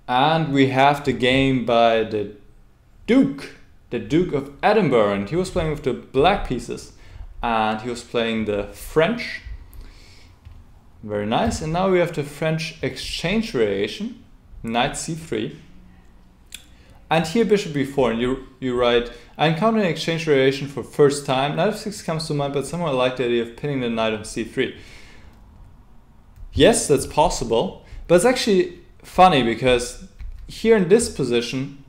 And we have the game by the Duke of Edinburgh, and he was playing with the black pieces, and he was playing the French. Very nice. And now we have the French exchange variation, knight c3. And here bishop b4, and you write, I encountered an exchange variation for first time. Knight f6 comes to mind, but somehow I like the idea of pinning the knight on c3. Yes, that's possible, but it's actually funny because here in this position,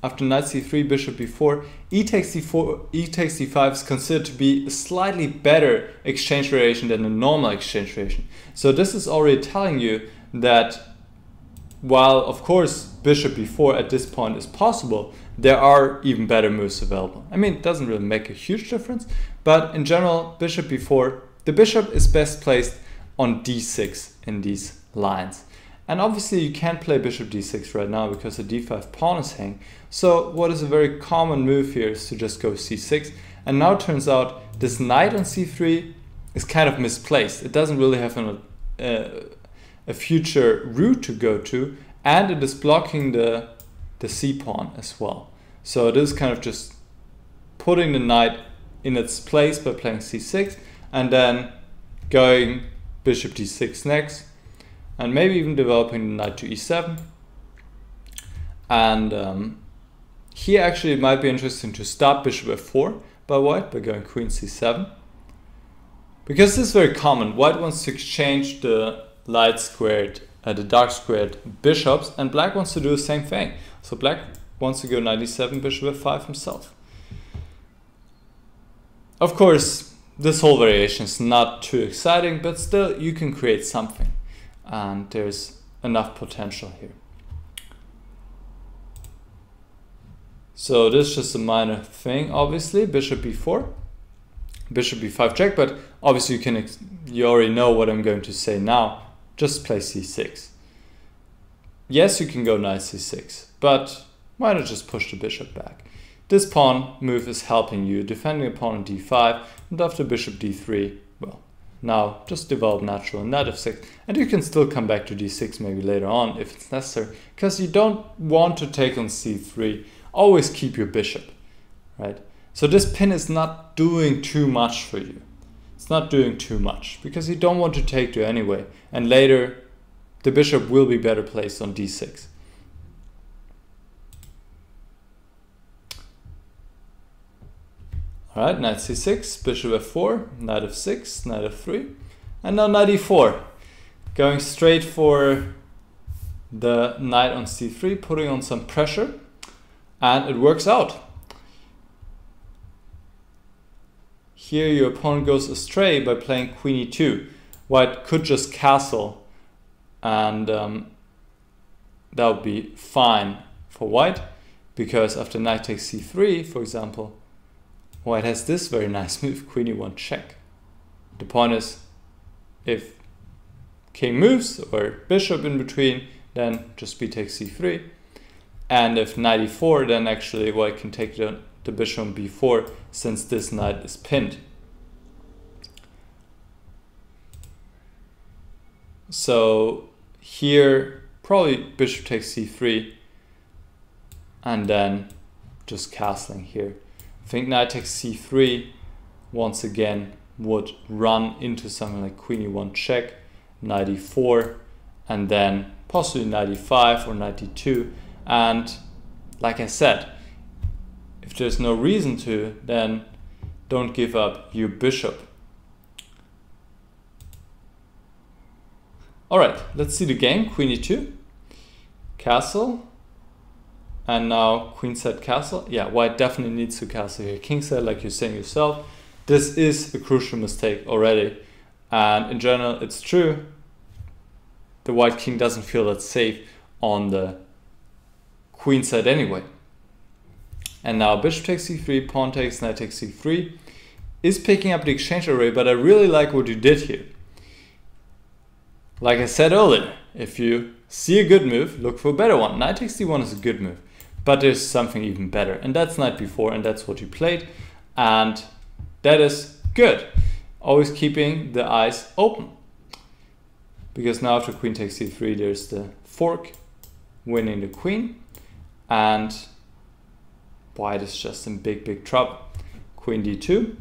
after knight c3, bishop b4, e takes d4, e takes d5 is considered to be a slightly better exchange variation than a normal exchange variation. So this is already telling you that while of course bishop b4 at this point is possible, there are even better moves available. I mean, it doesn't really make a huge difference, but in general, bishop b4, the bishop is best placed on d6 in these lines. And obviously you can't play bishop d6 right now because the d5 pawn is hanging. So what is a very common move here is to just go c6. And now it turns out this knight on c3 is kind of misplaced. It doesn't really have a future route to go to, and it is blocking the c pawn as well. So it is kind of just putting the knight in its place by playing c6 and then going bishop d6 next, and maybe even developing the knight to e7. And here actually it might be interesting to stop bishop f4 by white by going queen c7, because this is very common. White wants to exchange the light squared, the dark squared bishops, and black wants to do the same thing. So black wants to go knight e7, bishop f5 himself. Of course, this whole variation is not too exciting, but still you can create something, and there's enough potential here. So this is just a minor thing, obviously. Bishop b4, bishop b5 check, but obviously you already know what I'm going to say now. Just play c6. Yes, you can go knight c6, but why not just push the bishop back? This pawn move is helping you, defending a pawn on d5, and after bishop d3, well, now just develop natural knight f6, and you can still come back to d6 maybe later on if it's necessary, because you don't want to take on c3. Always keep your bishop, right? So this pin is not doing too much for you. It's not doing too much because you don't want to take to anyway, and later the bishop will be better placed on d6. Alright, knight c6, bishop f4, knight f6, knight f3, and now knight e4. Going straight for the knight on c3, putting on some pressure, and it works out. Here your opponent goes astray by playing queen e2. White could just castle, and that would be fine for white, because after knight takes c3, for example, white has this very nice move, queen e1 check. The point is, if king moves or bishop in between, then just b takes c3. And if knight e4, then actually white can take the bishop on b4, since this knight is pinned. So here, probably bishop takes c3, and then just castling here. I think knight takes c3 once again would run into something like queen e1 check, knight e4, and then possibly knight e5 or knight e2. And like I said, if there's no reason to, then don't give up your bishop. Alright, let's see the game. Queen e2, castle, and now queenside castle. Yeah, white definitely needs to castle here. Kingside, like you're saying yourself, this is a crucial mistake already. And in general, it's true. The white king doesn't feel that safe on the queenside anyway. And now bishop takes c3, pawn takes, knight takes c3 is picking up the exchange array, but I really like what you did here. Like I said earlier, if you see a good move, look for a better one. Knight takes d1 is a good move, but there's something even better, and that's knight b4, and that's what you played, and that is good. Always keeping the eyes open, because now after queen takes c3, there's the fork, winning the queen, and white is just in big trouble. Queen d2,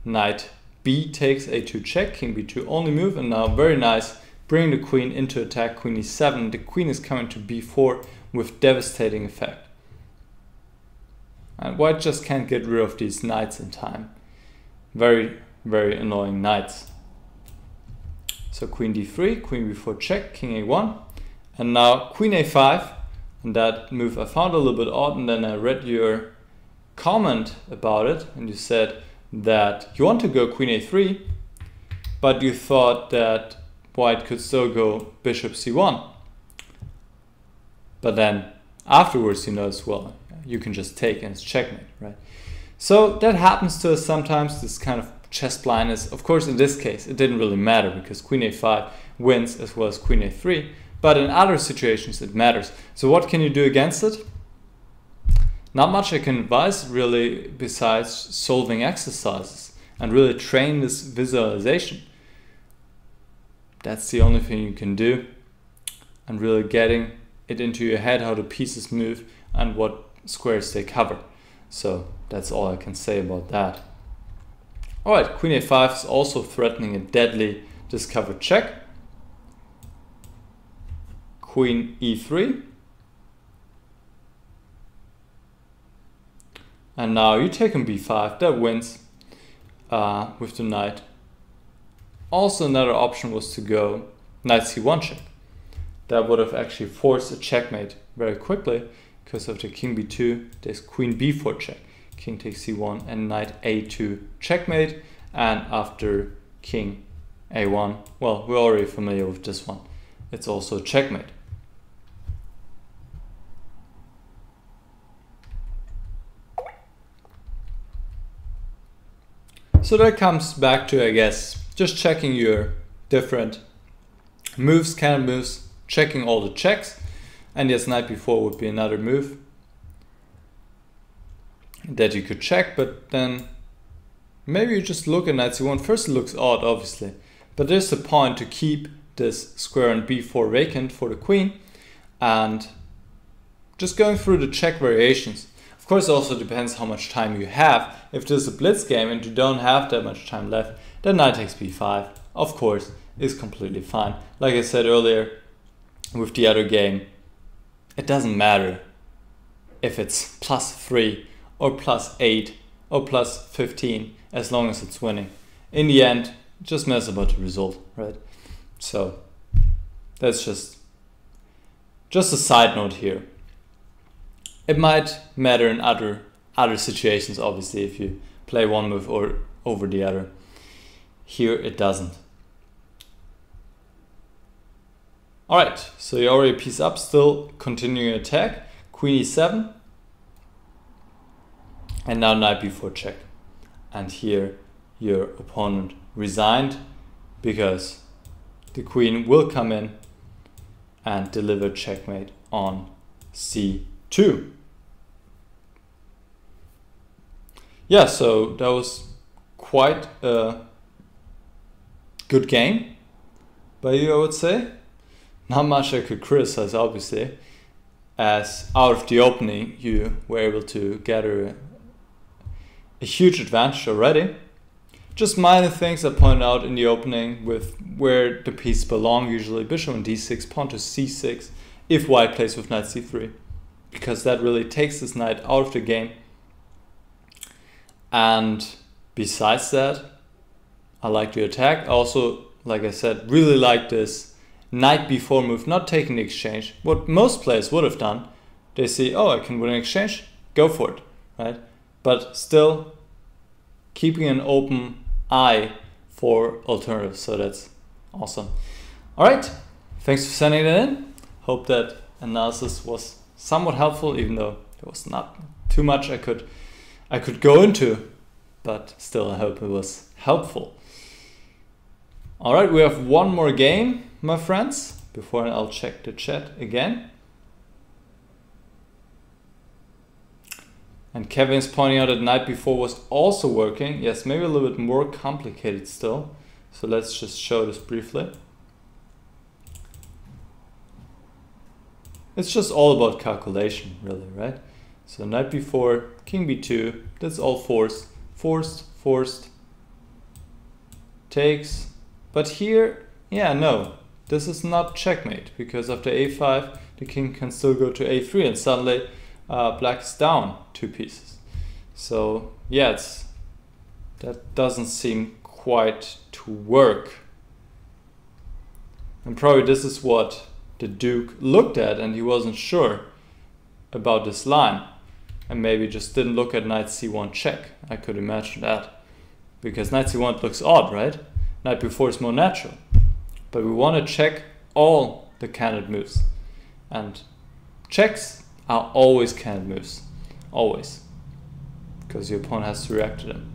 knight b takes a2 check, king b2 only move, and now very nice, bringing the queen into attack, queen e7. The queen is coming to b4 with devastating effect. And white just can't get rid of these knights in time. Very annoying knights. So queen d3, queen b4 check, king a1, and now queen a5. And that move I found a little bit odd, and then I read your comment about it, and you said that you want to go queen a3, but you thought that white could still go bishop c1. But then afterwards you notice, well, you can just take and it's checkmate, right? So that happens to us sometimes, this kind of chess blindness. Of course, in this case, it didn't really matter because queen a5 wins as well as queen a3. But in other situations, it matters. So what can you do against it? Not much I can advise really besides solving exercises and really train this visualization. That's the only thing you can do, and really getting it into your head how the pieces move and what squares they cover. So that's all I can say about that. Alright, queen a5 is also threatening a deadly discovered check. Queen e3. And now you take on b5, that wins with the knight. Also another option was to go knight c1 check. That would have actually forced a checkmate very quickly because of the king b2, there's queen b4 check, king takes c1 and knight a2 checkmate, and after king a1, well, we're already familiar with this one, it's also checkmate. So that comes back to, I guess, just checking your different moves, counter moves, checking all the checks. And yes, knight b4 would be another move that you could check, but then maybe you just look at knight c1. First it looks odd, obviously, but there's a point to keep this square on b4 vacant for the queen, and just going through the check variations. Of course, it also depends how much time you have. If this is a blitz game and you don't have that much time left, then knight takes b5, of course, is completely fine. Like I said earlier with the other game, it doesn't matter if it's +3 or +8 or +15 as long as it's winning. In the end, just mess about the result, right? So that's just a side note here. It might matter in other situations, obviously, if you play one move or over the other. Here it doesn't. Alright, so you're already a piece up, still continuing attack. Queen e7. And now knight b4 check. And here your opponent resigned because the queen will come in and deliver checkmate on c2. Yeah, so that was quite a good game by you, I would say. Not much I could criticize, obviously, as out of the opening you were able to gather a huge advantage already. Just minor things I pointed out in the opening with where the pieces belong, usually bishop on d6, pawn to c6, if white plays with knight c3, because that really takes this knight out of the game. And besides that, I like the attack. Also, like I said, really like this knight b4 move, not taking the exchange. What most players would have done, they see, oh, I can win an exchange, go for it, right? But still keeping an open eye for alternatives, so that's awesome. All right, thanks for sending it in. Hope that analysis was somewhat helpful, even though there was not too much I could go into, but still I hope it was helpful. All right, we have one more game, my friends, before I'll check the chat again. And Kevin is pointing out that knight b4 was also working. Yes, maybe a little bit more complicated still. So let's just show this briefly. It's just all about calculation, really, right? So knight b4, king b2, that's all forced, forced, takes. But here, yeah, no, this is not checkmate, because after a5, the king can still go to a3, and suddenly black is down 2 pieces. So yeah, that doesn't seem quite to work. And probably this is what the Duke looked at, and he wasn't sure about this line. And maybe just didn't look at knight c1 check. I could imagine that. Because knight c1 looks odd, right? Knight b4 is more natural. But we want to check all the candidate moves. And checks are always candidate moves. Always. Because your opponent has to react to them.